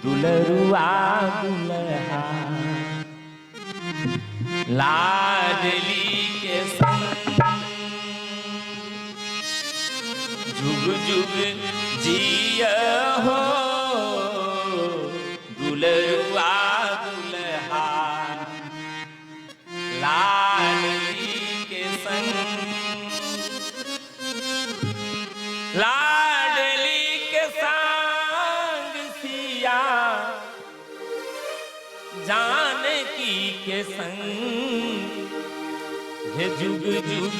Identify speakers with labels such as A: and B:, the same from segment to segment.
A: दुलरुआ दुल्हा लाडली के संग जुग जुग जिया हो दुलरुआ दुल्हा लाडली के संग लाडली के संग सिया जानकी के संग हे जुग जुग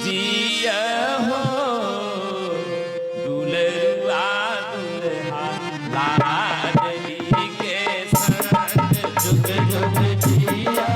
A: जिया हो दुलरुआ दुल्हा लाडली के संग जुग जुग जिया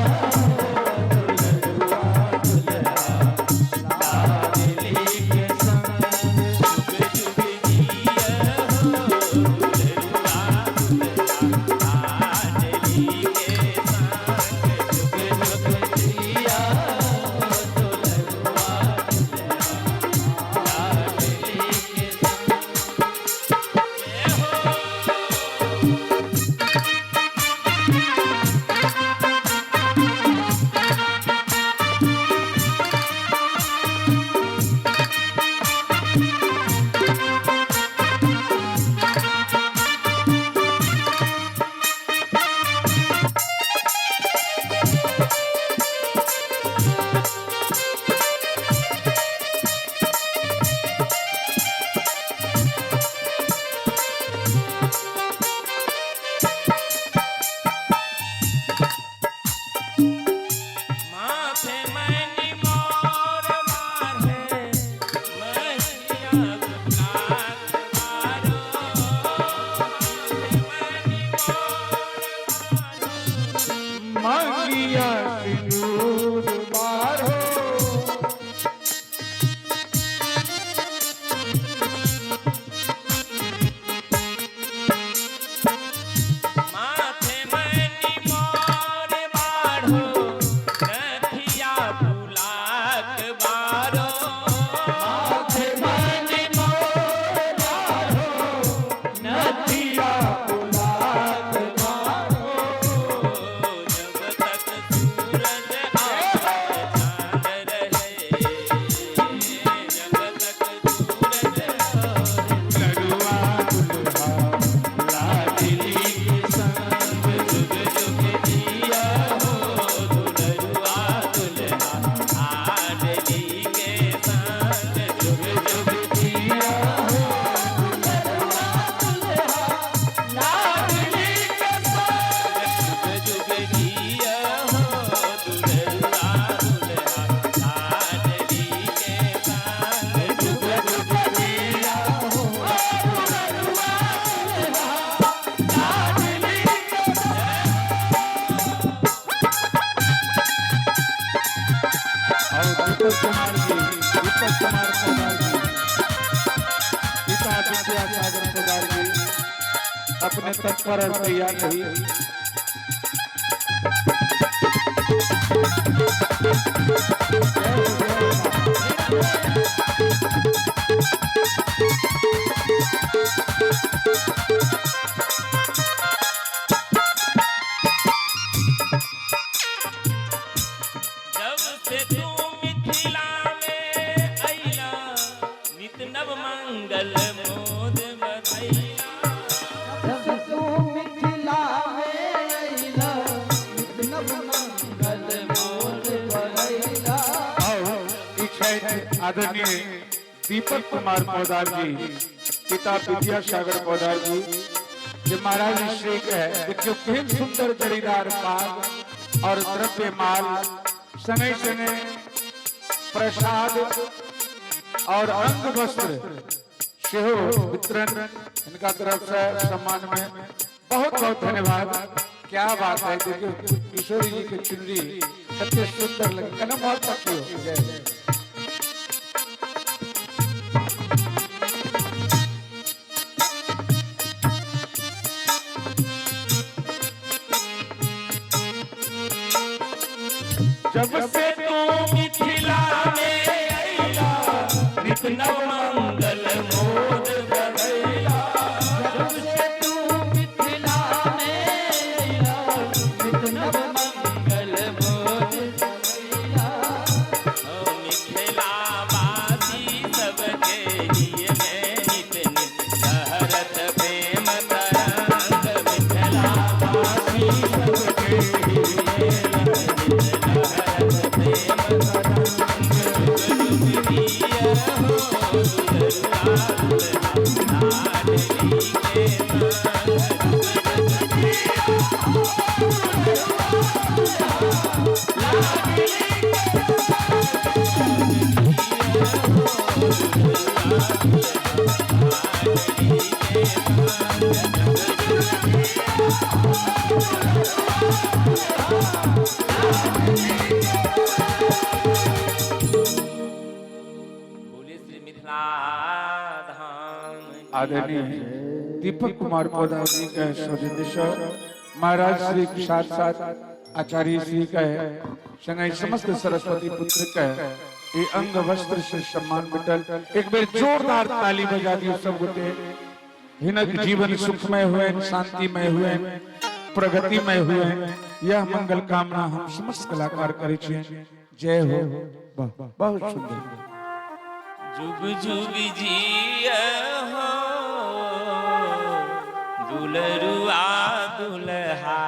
B: अपने तत्पर तैयार रही।
A: जब से तू मिथिला में अइला नित नव मंगल मोद बधैला
B: आदरणीय दीपक कुमार पौदार जी, पिता विद्यासागर पौदार जी, जो महाराज श्री है। देखियो केहन सुंदर जड़ीदार पाग और द्रव्य माल संगे संगे प्रसाद और अंग वस्त्र सेहो वितरण इनका तरफ से सम्मान में बहुत बहुत धन्यवाद। क्या बात है, देखियो किशोरी जी की चुनरी कितने सुंदर लगे, कदम बहुत पक्की हो गए।
A: जब से तू मिथिला में अइला नित नव मंगल मोद बधैला।
C: जब से तू मिथिला
B: आदरणीय दीपक कुमार पोदार जी का सौजन्य महाराज श्री के साथ साथ आचार्य श्री का संग समस्त सरस्वती पुत्र का ये अंग वस्त्र से सम्मान मिटल। एक बार जोरदार ताली बजा दी सब गोटे। हिनक जीवन सुखमय हुए, शांतिमय हुए, प्रगतिमय हुए, यह मंगल कामना हम समस्त कलाकार करे छिए। जय हो। वाह, बहुत सुंदर।
A: जुग जुग जिया हो दुलरुआ दुल्हा